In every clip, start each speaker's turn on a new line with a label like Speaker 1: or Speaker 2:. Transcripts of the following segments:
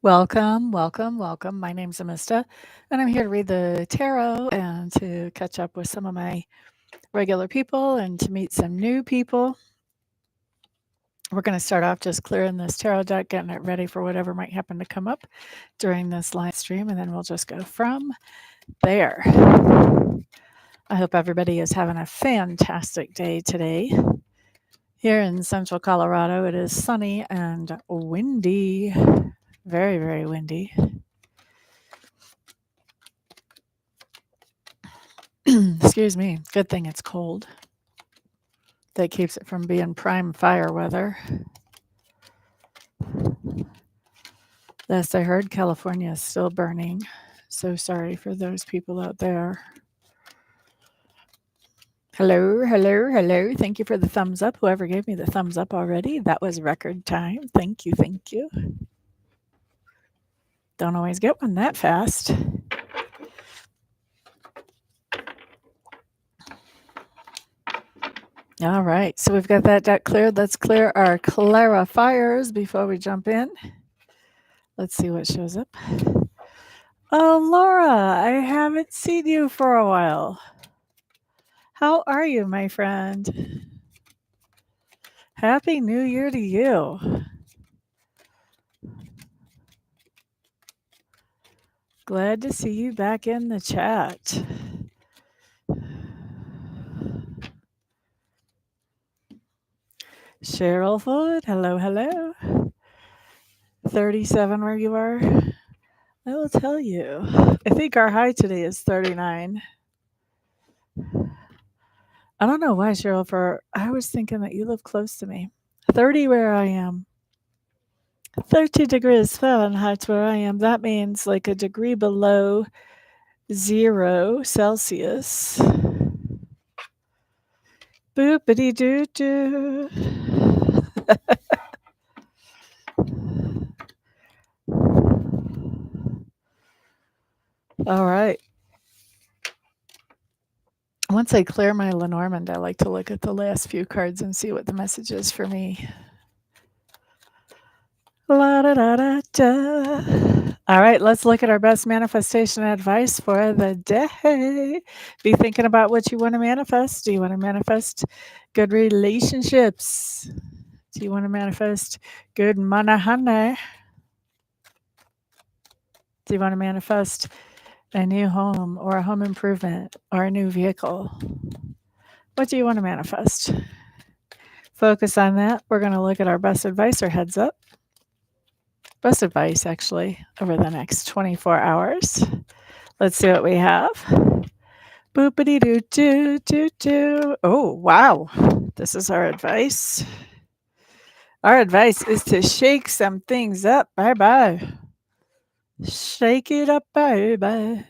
Speaker 1: Welcome, welcome, welcome. My name's Amista, and I'm here to read the tarot and to catch up with some of my regular people and to meet some new people. We're going to start off just clearing this tarot deck, getting it ready for whatever might happen to come up during this live stream, and then we'll just go from there. I hope everybody is having a fantastic day today. Here in central Colorado, it is sunny and windy. Very, very windy. Excuse me. Good thing it's cold. That keeps it from being prime fire weather. Last I heard, California is still burning. So sorry for those people out there. Hello, hello, hello. Thank you for the thumbs up. Whoever gave me the thumbs up already, that was record time. Thank you, thank you. Don't always get one that fast. All right, so we've got that deck cleared. Let's clear our clarifiers before we jump in. Let's see what shows up. Oh, Laura, I haven't seen you for a while. How are you, my friend? Happy New Year to you. Glad to see you back in the chat. Cheryl Foot, hello, hello. 37 where you are? I will tell you. I think our high today is 39. I don't know why, Cheryl, I was thinking that you live close to me. 30 where I am. 30 degrees Fahrenheit where I am. That means like a degree below 0 Celsius. Boopity doo doo. All right. Once I clear my Lenormand, I like to look at the last few cards and see what the message is for me. La da da da da. All right, let's look at our best manifestation advice for the day. Be thinking about what you want to manifest. Do you want to manifest good relationships? Do you want to manifest good money? Do you want to manifest a new home or a home improvement or a new vehicle? What do you want to manifest? Focus on that. We're going to look at our best advice or heads up. Best advice, actually, over the next 24 hours. Let's see what we have. Boopity doo doo doo doo. Oh, wow. This is our advice. Our advice is to shake some things up. Bye bye. Shake it up, bye bye.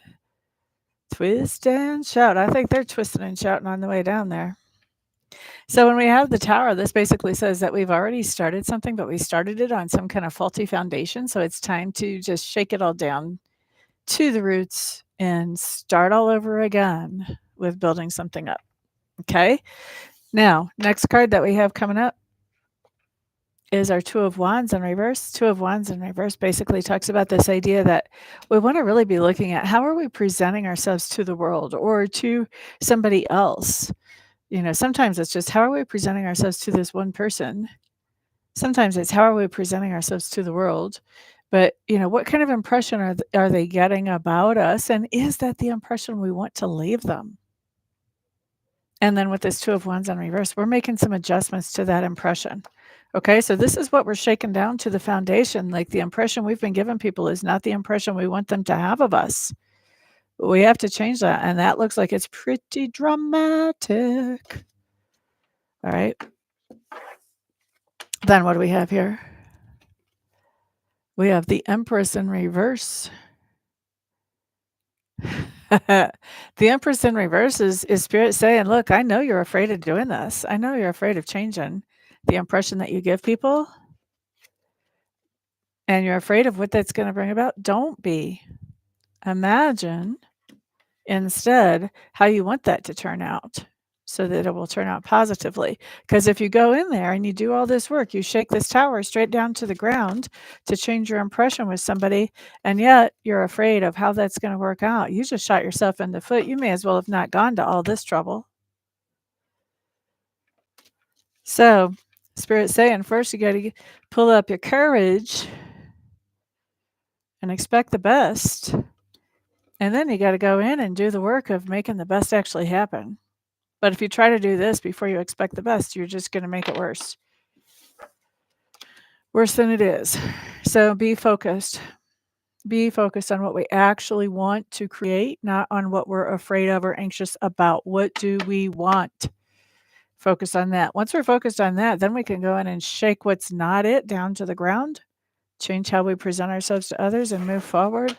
Speaker 1: Twist and shout. I think they're twisting and shouting on the way down there. So when we have the tower, this basically says that we've already started something, but we started it on some kind of faulty foundation. So it's time to just shake it all down to the roots and start all over again with building something up. Okay. Now, next card that we have coming up is our Two of Wands in reverse. Two of Wands in reverse basically talks about this idea that we want to really be looking at how are we presenting ourselves to the world or to somebody else. You know, sometimes it's just how are we presenting ourselves to this one person? Sometimes it's how are we presenting ourselves to the world? But, you know, what kind of impression are they getting about us? And is that the impression we want to leave them? And then with this Two of Wands in reverse, we're making some adjustments to that impression. Okay, so this is what we're shaking down to the foundation. Like the impression we've been giving people is not the impression we want them to have of us. We have to change that. And that looks like it's pretty dramatic. All right. Then what do we have here? We have the Empress in reverse. The Empress in reverse is Spirit saying, look, I know you're afraid of doing this. I know you're afraid of changing the impression that you give people. And you're afraid of what that's going to bring about. Don't be. Imagine instead how you want that to turn out. so that it will turn out positively. Because if you go in there and you do all this work, you shake this tower straight down to the ground to change your impression with somebody, and yet you're afraid of how that's going to work out. You just shot yourself in the foot. You may as well have not gone to all this trouble. So, Spirit's saying first you got to pull up your courage and expect the best. And then you got to go in and do the work of making the best actually happen. But if you try to do this before you expect the best, you're just going to make it worse. Worse than it is. So be focused. Be focused on what we actually want to create, not on what we're afraid of or anxious about. What do we want? Focus on that. Once we're focused on that, then we can go in and shake what's not it down to the ground, change how we present ourselves to others, and move forward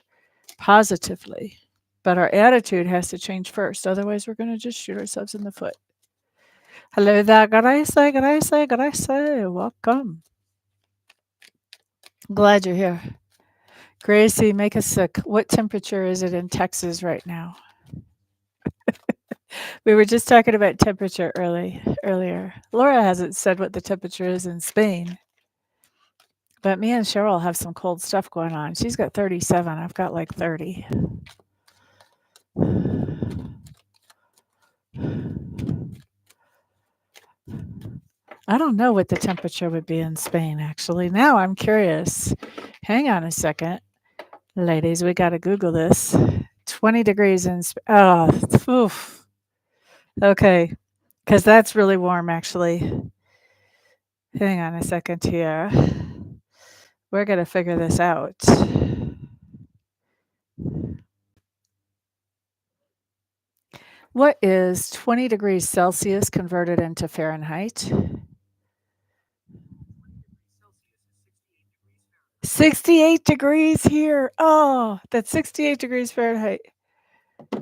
Speaker 1: positively. But our attitude has to change first. Otherwise, we're going to just shoot ourselves in the foot. Hello there. Grace. Welcome. Glad you're here. Gracie, make us sick. What temperature is it in Texas right now? We were just talking about temperature earlier. Laura hasn't said what the temperature is in Spain. But me and Cheryl have some cold stuff going on. She's got 37. I've got like 30. I don't know what the temperature would be in Spain, actually. Now I'm curious. Hang on a second. Ladies, we got to Google this. 20 degrees in Spain. Oh, oof. Okay. Because that's really warm, actually. Hang on a second here. We're going to figure this out. What is 20 degrees Celsius converted into Fahrenheit? 68 degrees here. Oh, that's 68 degrees Fahrenheit.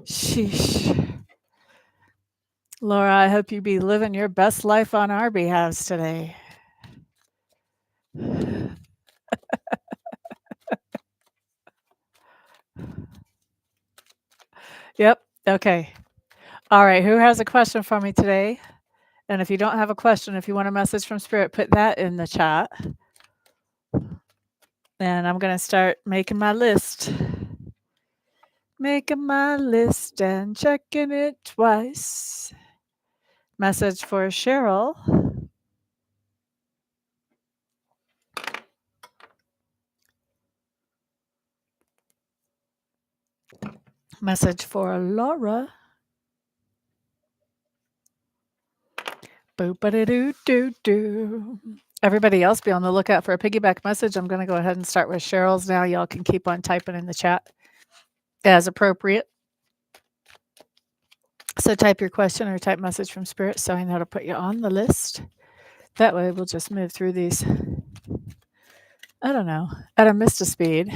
Speaker 1: Sheesh. Laura, I hope you be living your best life on our behalves today. Yep. Okay. All right. Who has a question for me today? And if you don't have a question, if you want a message from Spirit, put that in the chat. And I'm going to start making my list. Making my list and checking it twice. Message for Cheryl. Message for Laura. Boop-a-da-doo-doo-doo. Everybody else be on the lookout for a piggyback message. I'm going to go ahead and start with Cheryl's now. Y'all can keep on typing in the chat as appropriate. So type your question or type message from Spirit so I know to put you on the list. That way we'll just move through these, I don't know, at Amista speed.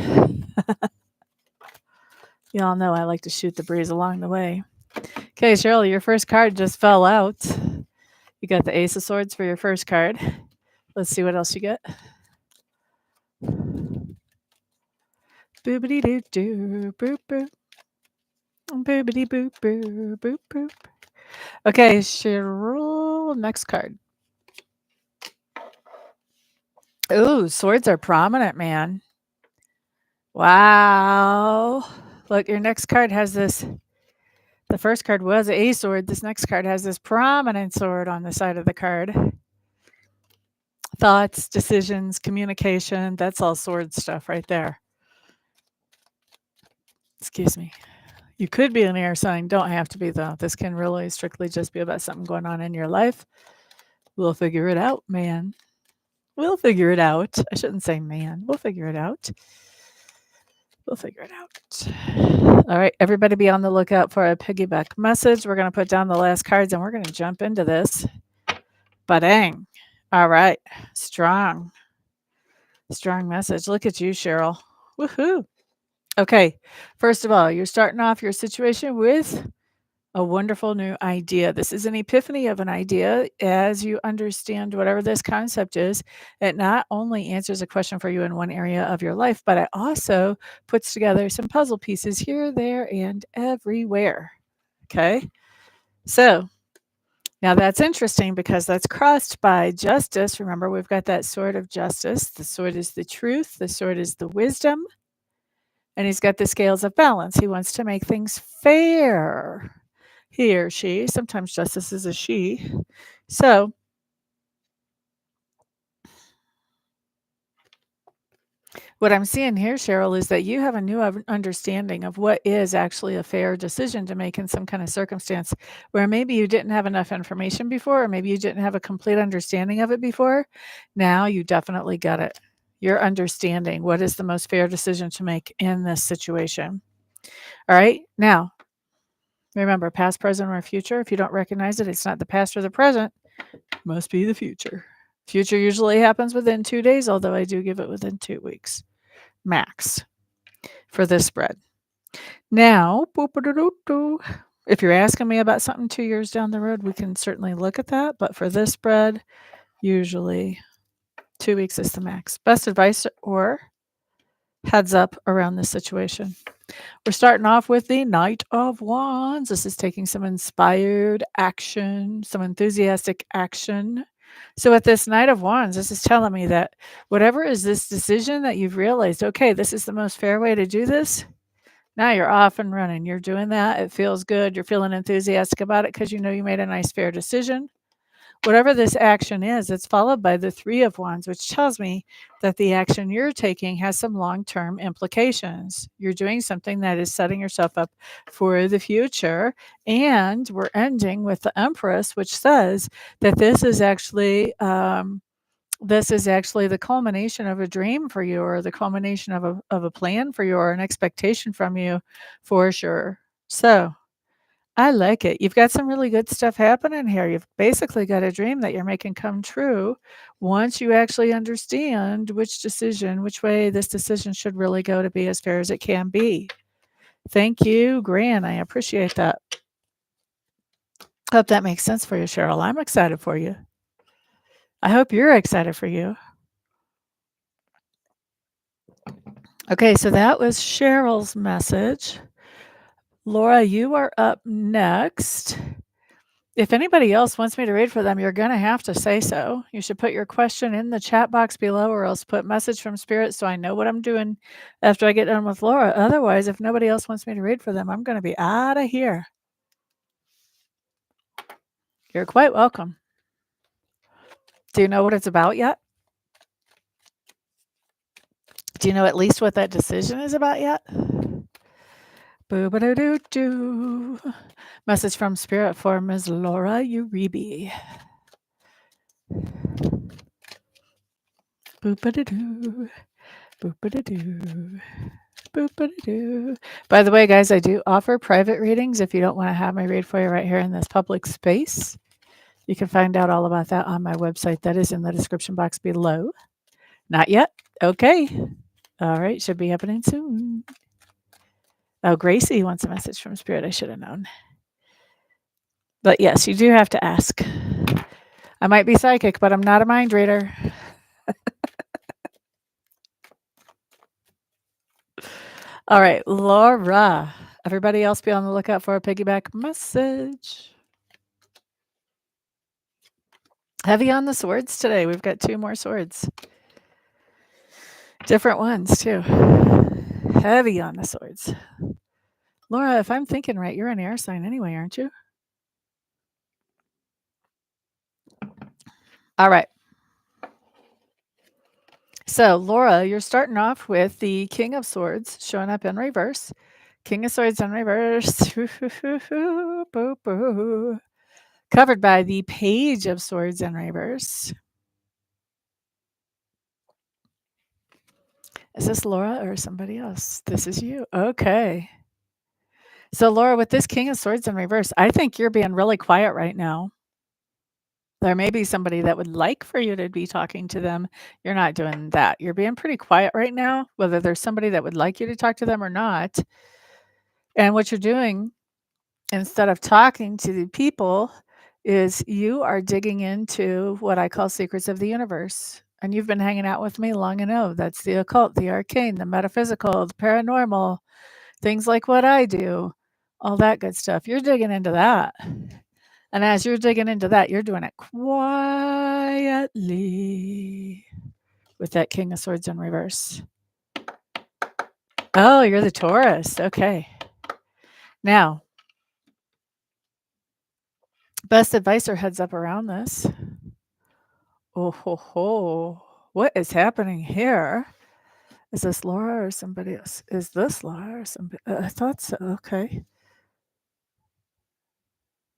Speaker 1: Y'all know I like to shoot the breeze along the way. Okay, Cheryl, your first card just fell out. You got the Ace of Swords for your first card. Let's see what else you get. Boobity doo doo, boop boop. Boobity boop boop, boop boop. Okay, Cheryl, next card. Ooh, swords are prominent, man. Wow. Look, your next card has this. The first card was a sword. This next card has this prominent sword on the side of the card. Thoughts, decisions, communication. That's all sword stuff right there. Excuse me. You could be an air sign. Don't have to be, though. This can really strictly just be about something going on in your life. We'll figure it out, man. We'll figure it out. I shouldn't say man. We'll figure it out. We'll figure it out. All right, everybody be on the lookout for a piggyback message. We're going to put down the last cards and we're going to jump into this. Ba-dang. All right, strong. Strong message. Look at you, Cheryl. Woohoo. Okay, first of all, you're starting off your situation with a wonderful new idea. This is an epiphany of an idea. As you understand whatever this concept is, it not only answers a question for you in one area of your life, but it also puts together some puzzle pieces here, there, and everywhere. Okay? So, Now that's interesting because that's crossed by justice. Remember, we've got that sword of justice. The sword is the truth, the sword is the wisdom, and he's got the scales of balance. He wants to make things fair. He or she, sometimes justice is a she. So, what I'm seeing here, Cheryl, is that you have a new understanding of what is actually a fair decision to make in some kind of circumstance where maybe you didn't have enough information before, or maybe you didn't have a complete understanding of it before. Now you definitely got it. You're understanding what is the most fair decision to make in this situation. All right. Now, remember, past, present, or future. If you don't recognize it, it's not the past or the present. It must be the future. Future usually happens within 2 days, although I do give it within 2 weeks max for this spread. Now, if you're asking me about something 2 years down the road, we can certainly look at that. But for this spread, usually 2 weeks is the max. Best advice or heads up around this situation. We're starting off with the Knight of Wands. This is taking some inspired action, some enthusiastic action. So, with this Knight of Wands, this is telling me that whatever is this decision that you've realized, okay, this is the most fair way to do this. Now you're off and running. You're doing that. It feels good. You're feeling enthusiastic about it because you know you made a nice, fair decision. Whatever this action is, it's followed by the Three of Wands, which tells me that the action you're taking has some long term implications. You're doing something that is setting yourself up for the future. And we're ending with the Empress, which says that this is actually the culmination of a dream for you, or the culmination of a plan for you, or an expectation from you for sure. So I like it. You've got some really good stuff happening here. You've basically got a dream that you're making come true once you actually understand which way this decision should really go to be as fair as it can be. Thank you, Gran. I appreciate that. Hope that makes sense for you, Cheryl. I'm excited for you. I hope you're excited for you. Okay, so that was Cheryl's message. Laura, you are up next. If anybody else wants me to read for them, you're going to have to say so. You should put your question in the chat box below, or else put message from spirit so I know what I'm doing after I get done with Laura. Otherwise, if nobody else wants me to read for them, I'm going to be out of here. You're quite welcome. Do you know what it's about yet? Do you know at least what that decision is about yet? Boo-ba-doo-doo-doo. Message from spirit for Ms. Laura Uribe. Boop-a-doo-doo. Boop-a-doo-doo. Boop-a-doo. By the way, guys, I do offer private readings if you don't want to have me read for you right here in this public space. You can find out all about that on my website. That is in the description box below. Not yet? Okay. All right. Should be happening soon. Oh, Gracie wants a message from Spirit. I should have known. But yes, you do have to ask. I might be psychic, but I'm not a mind reader. All right, Laura. Everybody else be on the lookout for a piggyback message. Heavy on the swords today. We've got 2 more swords. Different ones, too. Heavy on the swords. Laura, if I'm thinking right, you're an air sign anyway, aren't you? All right. So, Laura, you're starting off with the King of Swords showing up in reverse. King of Swords in reverse. Covered by the Page of Swords in reverse. Is this Laura or somebody else? This is you. Okay. So, Laura, with this King of Swords in reverse, I think you're being really quiet right now. There may be somebody that would like for you to be talking to them. You're not doing that. You're being pretty quiet right now, whether there's somebody that would like you to talk to them or not. And what you're doing, instead of talking to the people, is you are digging into what I call secrets of the universe. And you've been hanging out with me long enough. That's the occult, the arcane, the metaphysical, the paranormal, things like what I do, all that good stuff. You're digging into that. And as you're digging into that, you're doing it quietly with that King of Swords in reverse. Oh, you're the Taurus. Okay. Now, best advice or heads up around this. Oh, ho, ho. What is happening here? Is this Laura or somebody else? Is this Laura or somebody? I thought so. Okay.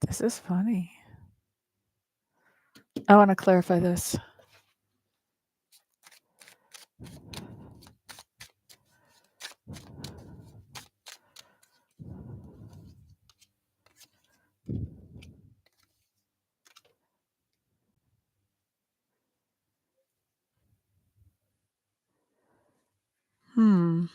Speaker 1: This is funny. I want to clarify this. Hmm.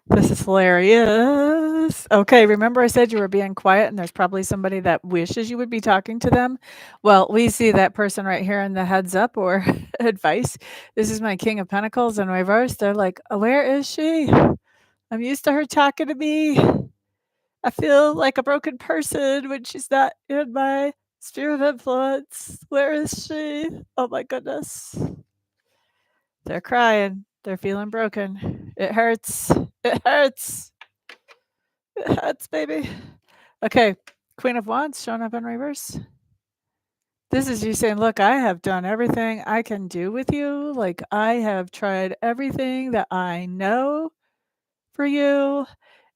Speaker 1: This is hilarious. Okay, remember I said you were being quiet and there's probably somebody that wishes you would be talking to them? Well, we see that person right here in the heads up or advice. This is my King of Pentacles in reverse. They're like, where is she? I'm used to her talking to me. I feel like a broken person when she's not in my sphere of influence. Where is she? Oh my goodness. They're crying. They're feeling broken. It hurts. It hurts. It hurts, baby. Okay. Queen of Wands showing up in reverse. This is you saying, look, I have done everything I can do with you. Like, I have tried everything that I know for you.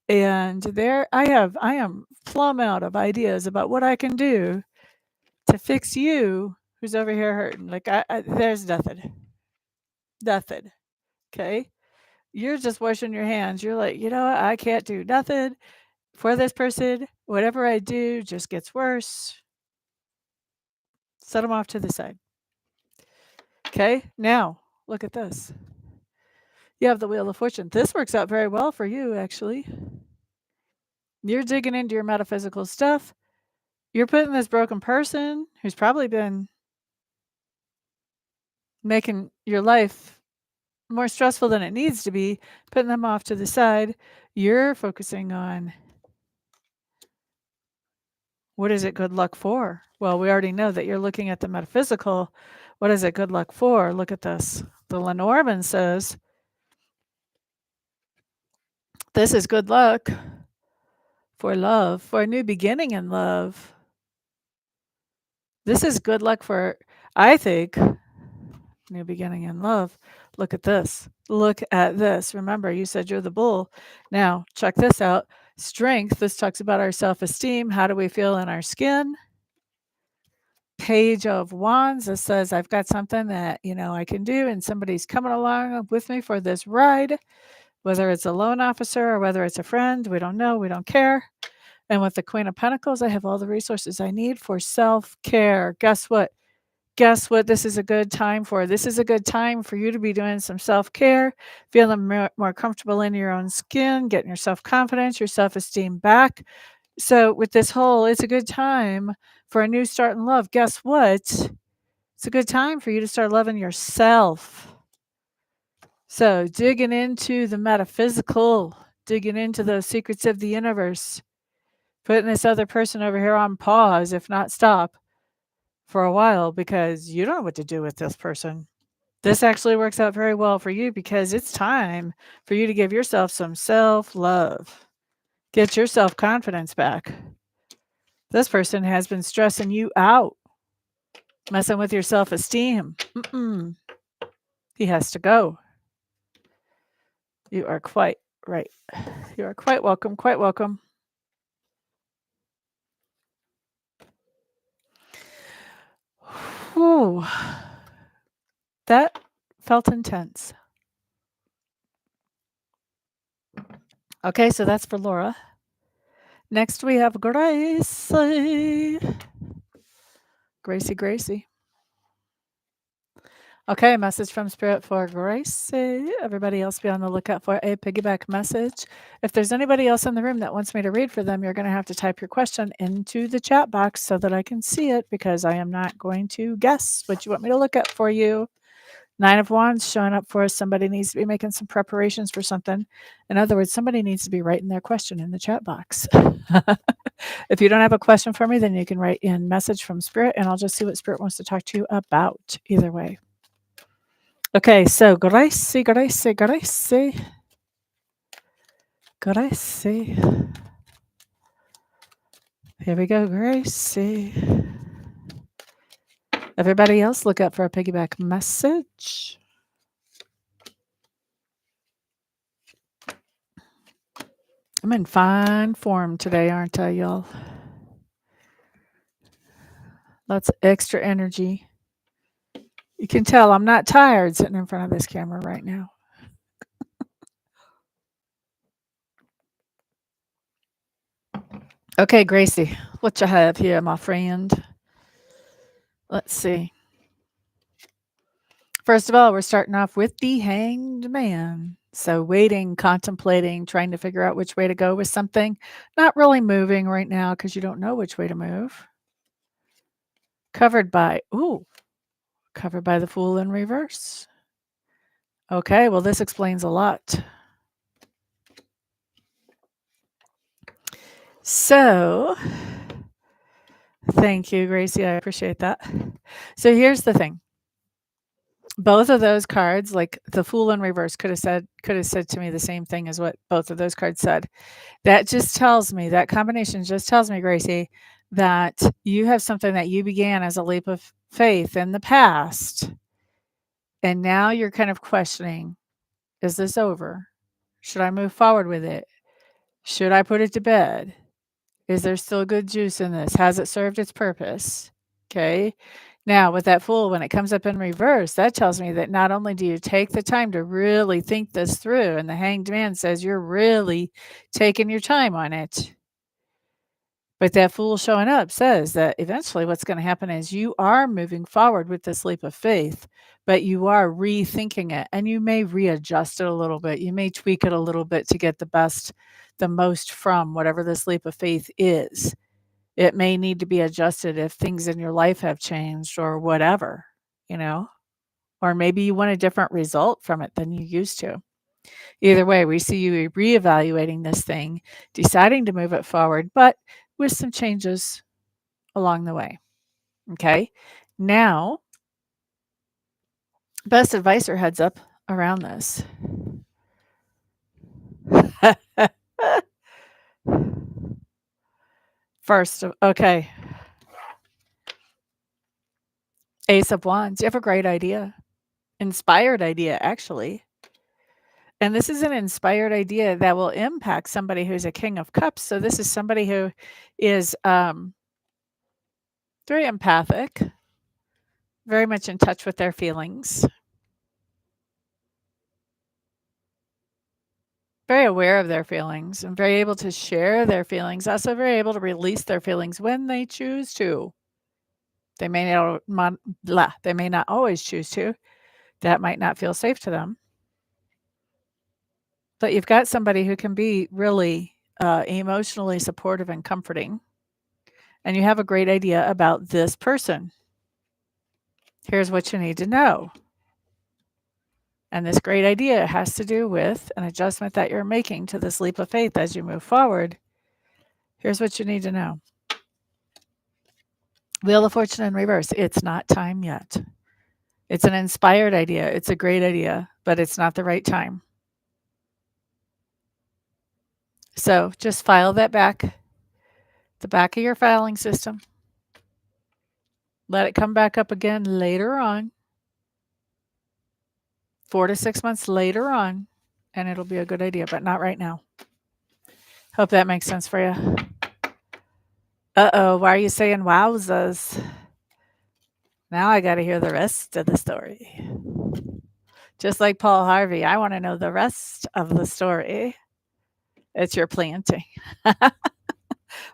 Speaker 1: And there I am plumb out of ideas about what I can do to fix you who's over here hurting. Like, there's nothing. Nothing. Okay. You're just washing your hands. You're like, you know what? I can't do nothing for this person. Whatever I do just gets worse. Set them off to the side. Okay. Now, look at this. You have the Wheel of Fortune. This works out very well for you, actually. You're digging into your metaphysical stuff. You're putting this broken person who's probably been making your life more stressful than it needs to be, putting them off to the side. You're focusing on what is it good luck for? Well, we already know that you're looking at the metaphysical. What is it good luck for? Look at this. The Lenormand says, this is good luck for love, for a new beginning in love. This is good luck for, I think, new beginning in love. Look at this. Look at this. Remember, you said you're the bull. Now, check this out. Strength. This talks about our self-esteem. How do we feel in our skin? Page of Wands. This says, I've got something that, I can do, and somebody's coming along with me for this ride, whether it's a loan officer or whether it's a friend. We don't know. We don't care. And with the Queen of Pentacles, I have all the resources I need for self-care. Guess what? Guess what this is a good time for? This is a good time for you to be doing some self-care, feeling more comfortable in your own skin, getting your self-confidence, your self-esteem back. So with this whole, it's a good time for a new start in love. Guess what? It's a good time for you to start loving yourself. So digging into the metaphysical, digging into those secrets of the universe, putting this other person over here on pause, if not stop, for a while, because you don't know what to do with this person. This actually works out very well for you because it's time for you to give yourself some self-love. Get your self-confidence back. This person has been stressing you out, messing with your self-esteem. He has to go. You are quite right. You are quite welcome, quite welcome. Whew. That felt intense. Okay, so that's for Laura. Next we have Gracie. Gracie. Okay, message from Spirit for Gracie. Everybody else be on the lookout for a piggyback message. If there's anybody else in the room that wants me to read for them, you're going to have to type your question into the chat box so that I can see it, because I am not going to guess what you want me to look at for you. 9 of Wands showing up for us. Somebody needs to be making some preparations for something. In other words, somebody needs to be writing their question in the chat box. If you don't have a question for me, then you can write in message from Spirit, and I'll just see what Spirit wants to talk to you about either way. Okay, so Gracie. Here we go, Gracie. Everybody else, look up for a piggyback message. I'm in fine form today, aren't I, y'all? Lots of extra energy. You can tell I'm not tired sitting in front of this camera right now. Okay, Gracie, what you have here, my friend? Let's see. First of all, we're starting off with the Hanged Man. So waiting, contemplating, trying to figure out which way to go with something. Not really moving right now because you don't know which way to move. Covered by the Fool in reverse. Okay, well, this explains a lot. So, thank you, Gracie. I appreciate that. So here's the thing. Both of those cards, like the Fool in reverse, could have said to me the same thing as what both of those cards said. That just tells me, that combination just tells me, Gracie, that you have something that you began as a leap of faith in the past. And now you're kind of questioning, is this over? Should I move forward with it? Should I put it to bed? Is there still good juice in this? Has it served its purpose? Okay. Now, with that Fool, when it comes up in reverse, that tells me that not only do you take the time to really think this through, and the Hanged Man says you're really taking your time on it, but that Fool showing up says that eventually what's going to happen is you are moving forward with this leap of faith, but you are rethinking it, and you may readjust it a little bit. You may tweak it a little bit to get the most from whatever this leap of faith is. It may need to be adjusted if things in your life have changed or whatever, or maybe you want a different result from it than you used to. Either way, we see you reevaluating this thing, deciding to move it forward, but with some changes along the way. Okay. Now, best advice or heads up around this. First, okay. Ace of Wands. You have a great idea. Inspired idea, actually. And this is an inspired idea that will impact somebody who's a King of Cups. So this is somebody who is very empathic, very much in touch with their feelings, very aware of their feelings, and very able to share their feelings, also very able to release their feelings when they choose to. They may not always choose to. That might not feel safe to them. But you've got somebody who can be really emotionally supportive and comforting. And you have a great idea about this person. Here's what you need to know. And this great idea has to do with an adjustment that you're making to this leap of faith as you move forward. Here's what you need to know. Wheel of Fortune in reverse. It's not time yet. It's an inspired idea. It's a great idea, but it's not the right time. So just file that back, the back of your filing system. Let it come back up again later on, 4 to 6 months later on, and it'll be a good idea, but not right now. Hope that makes sense for you. Uh-oh, why are you saying wowzers? Now I got to hear the rest of the story. Just like Paul Harvey, I want to know the rest of the story. It's your planting.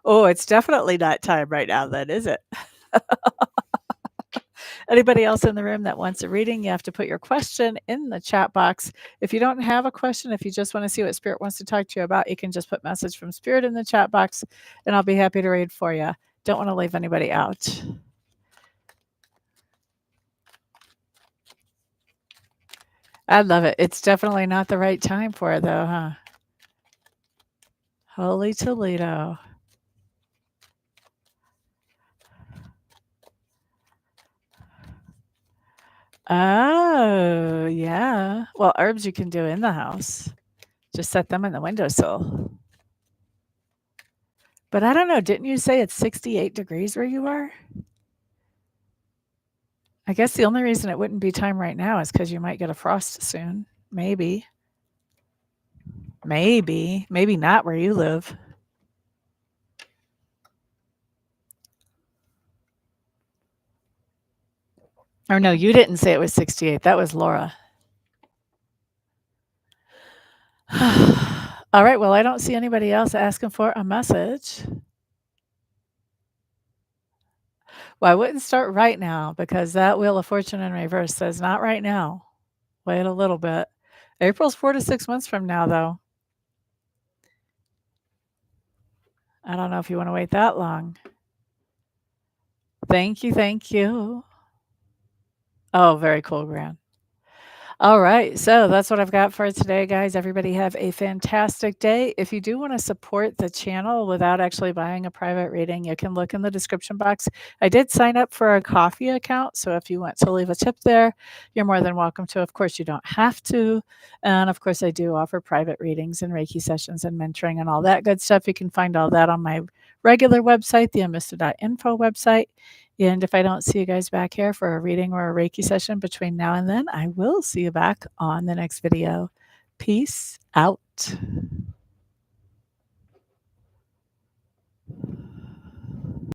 Speaker 1: Oh, it's definitely not time right now then, is it? Anybody else in the room that wants a reading, you have to put your question in the chat box. If you don't have a question, if you just want to see what Spirit wants to talk to you about, you can just put message from Spirit in the chat box and I'll be happy to read for you. Don't want to leave anybody out. I love it. It's definitely not the right time for it, though, huh? Holy Toledo. Oh, yeah. Well, herbs you can do in the house. Just set them in the windowsill. But I don't know. Didn't you say it's 68 degrees where you are? I guess the only reason it wouldn't be time right now is because you might get a frost soon. Maybe. Maybe. Maybe not where you live. Or no, you didn't say it was 68. That was Laura. All right. Well, I don't see anybody else asking for a message. Well, I wouldn't start right now because that Wheel of Fortune in reverse says not right now. Wait a little bit. April's 4 to 6 months from now, though. I don't know if you want to wait that long. Thank you. Thank you. Oh, very cool, Gran. All right. So that's what I've got for today, guys. Everybody have a fantastic day. If you do want to support the channel without actually buying a private reading, you can look in the description box. I did sign up for a coffee account. So if you want to leave a tip there, you're more than welcome to. Of course, you don't have to. And of course, I do offer private readings and Reiki sessions and mentoring and all that good stuff. You can find all that on my regular website, the amista.info website. And if I don't see you guys back here for a reading or a Reiki session between now and then, I will see you back on the next video. Peace out.